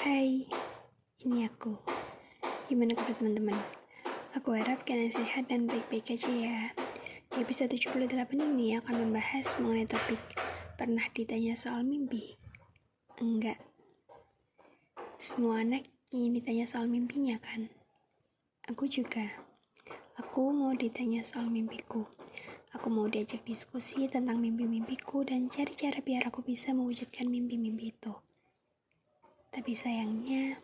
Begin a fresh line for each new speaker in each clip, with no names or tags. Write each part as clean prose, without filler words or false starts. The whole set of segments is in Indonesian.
Hai, ini aku. Gimana kabar teman-teman? Aku harap kalian sehat dan baik-baik aja ya. Di episode 78 ini akan membahas mengenai topik pernah ditanya soal mimpi? Enggak. Semua anak ingin ditanya soal mimpinya kan? Aku juga. Aku mau ditanya soal mimpiku. Aku mau diajak diskusi tentang mimpi-mimpiku dan cari cara biar aku bisa mewujudkan mimpi-mimpi itu. Tapi sayangnya,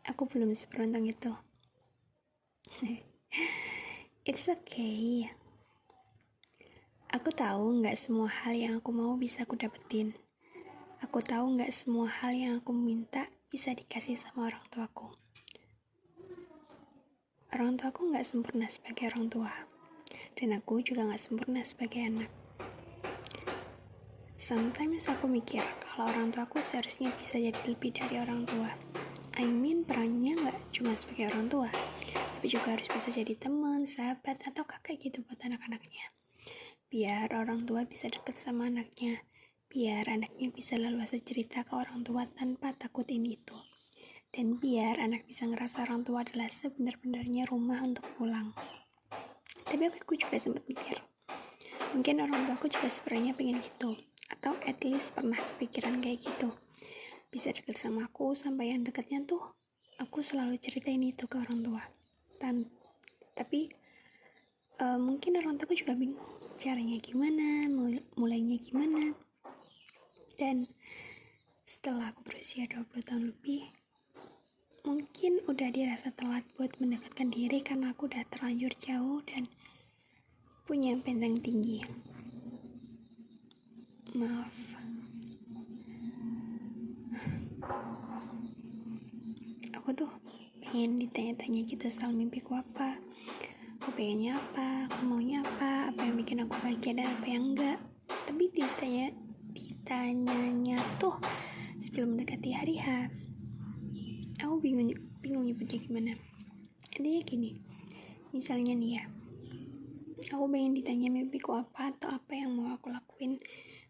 aku belum seberuntung itu. It's okay. Aku tahu gak semua hal yang aku mau bisa aku dapetin. Aku tahu gak semua hal yang aku minta bisa dikasih sama orang tuaku. Orang tuaku gak sempurna sebagai orang tua. Dan aku juga gak sempurna sebagai anak. Sometimes aku mikir kalau orang tuaku seharusnya bisa jadi lebih dari orang tua. I mean perannya gak cuma sebagai orang tua, tapi juga harus bisa jadi teman, sahabat, atau kakak gitu buat anak-anaknya. Biar orang tua bisa deket sama anaknya, biar anaknya bisa leluasa cerita ke orang tua tanpa takut ini itu. Dan biar anak bisa ngerasa orang tua adalah sebenar-benarnya rumah untuk pulang. Tapi aku juga sempat mikir, mungkin orang tua aku juga sebenarnya pengen gitu, atau at least pernah pikiran kayak gitu. Bisa deket sama aku, sampai yang deketnya tuh aku selalu ceritain itu ke orang tua. Tapi mungkin orang tua aku juga bingung caranya gimana, mulainya gimana. Dan setelah aku berusia 20 tahun lebih, mungkin udah dirasa telat buat mendekatkan diri karena aku udah terlanjur jauh dan punya benteng tinggi. Maaf. Aku tuh pengen ditanya-tanya gitu soal mimpiku apa, aku pengennya apa, aku maunya apa yang bikin aku bahagia dan apa yang enggak. Tapi ditanyanya tuh sebelum mendekati hari H. Aku bingung nyebutnya gimana. Intinya gini, misalnya nih ya, aku pengen ditanya mimpiku apa atau apa yang mau aku lakuin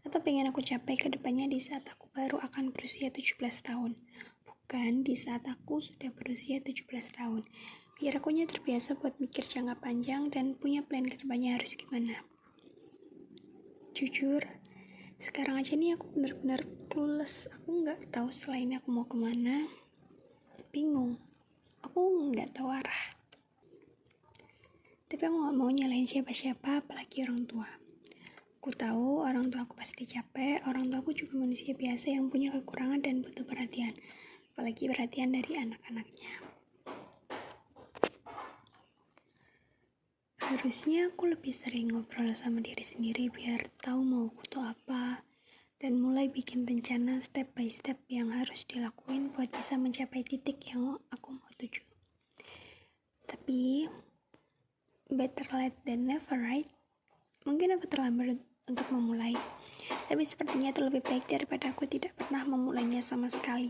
atau pengen aku capai ke depannya di saat aku baru akan berusia 17 tahun. Bukan di saat aku sudah berusia 17 tahun. Biar akunya terbiasa buat mikir jangka panjang dan punya plan ke depannya harus gimana. Jujur, sekarang aja nih aku benar-benar clueless. Aku gak tahu selain aku mau kemana. Bingung. Aku gak tahu arah. Tapi aku gak mau nyalain siapa-siapa, apalagi orang tua. Aku tahu orang tua aku pasti capek. Orang tua aku juga manusia biasa yang punya kekurangan dan butuh perhatian. Apalagi perhatian dari anak-anaknya. Harusnya aku lebih sering ngobrol sama diri sendiri biar tahu mau aku tuh apa dan mulai bikin rencana step by step yang harus dilakuin buat bisa mencapai titik yang aku mau tuju. Tapi better late than never, right? Mungkin aku terlambat untuk memulai, tapi sepertinya itu lebih baik daripada aku tidak pernah memulainya sama sekali.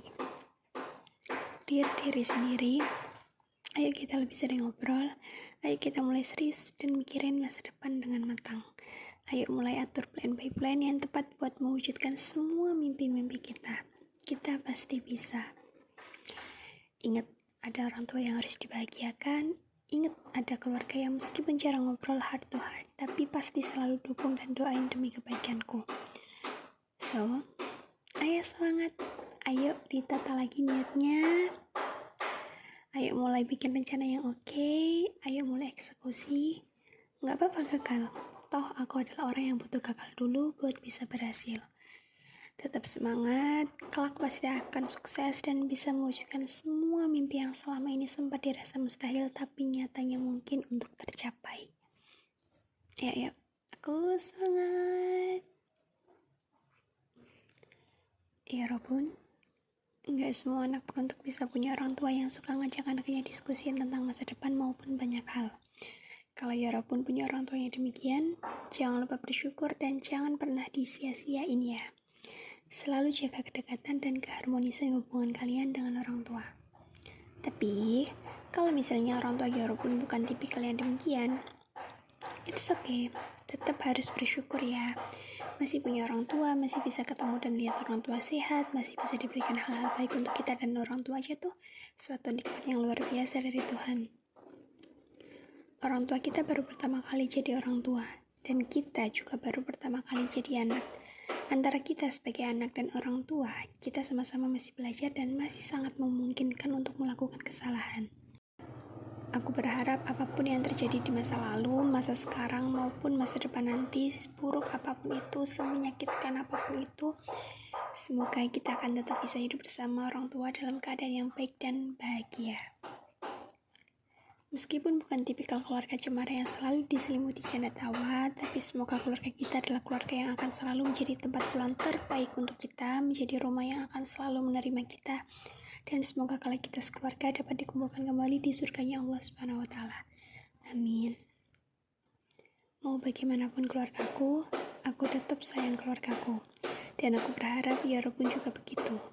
Dear diri sendiri, ayo kita lebih sering ngobrol, ayo kita mulai serius dan mikirin masa depan dengan matang. Ayo mulai atur plan by plan yang tepat buat mewujudkan semua mimpi-mimpi kita. Kita pasti bisa. Ingat, ada orang tua yang harus dibahagiakan. Ingat, ada keluarga yang meskipun jarang ngobrol heart to heart, tapi pasti selalu dukung dan doain demi kebaikanku. So, ayo semangat. Ayo ditata lagi niatnya. Ayo mulai bikin rencana yang oke. Ayo mulai eksekusi. Gak apa-apa gagal. Toh aku adalah orang yang butuh gagal dulu buat bisa berhasil. Tetap semangat. Kelak pasti akan sukses dan bisa mewujudkan semua mimpi yang selama ini sempat dirasa mustahil tapi nyatanya mungkin untuk tercapai. Ya, aku semangat. Ya Robun, gak semua anak beruntung bisa punya orang tua yang suka ngajak anaknya diskusi tentang masa depan maupun banyak hal. Kalau Yara pun punya orang tua yang demikian, jangan lupa bersyukur dan jangan pernah disia-siain ya. Selalu jaga kedekatan dan keharmonisan hubungan kalian dengan orang tua. Tapi, kalau misalnya orang tua Yara pun bukan tipikal yang demikian, it's okay. tetap harus bersyukur ya. Masih punya orang tua, masih bisa ketemu dan lihat orang tua sehat, masih bisa diberikan hal-hal baik untuk kita, dan orang tua aja tuh suatu nikmat yang luar biasa dari Tuhan. Orang tua kita baru pertama kali jadi orang tua, dan kita juga baru pertama kali jadi anak. Antara kita sebagai anak dan orang tua, kita sama-sama masih belajar dan masih sangat memungkinkan untuk melakukan kesalahan. Aku berharap apapun yang terjadi di masa lalu, masa sekarang, maupun masa depan nanti, seburuk apapun itu, semenyakitkan apapun itu, semoga kita akan tetap bisa hidup bersama orang tua dalam keadaan yang baik dan bahagia. Meskipun bukan tipikal keluarga cemara yang selalu diselimuti canda tawa, tapi semoga keluarga kita adalah keluarga yang akan selalu menjadi tempat pulang terbaik untuk kita, menjadi rumah yang akan selalu menerima kita, dan semoga kalau kita sekeluarga dapat dikumpulkan kembali di surganya Allah Subhanahu wa Ta'ala. Amin. Mau bagaimanapun keluargaku, aku tetap sayang keluargaku, dan aku berharap ya Rabbun juga begitu.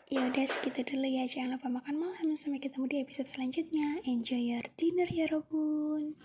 Ya udah, segitu dulu ya. Jangan lupa makan malam. Sampai ketemu di episode selanjutnya. Enjoy your dinner ya Rabbun.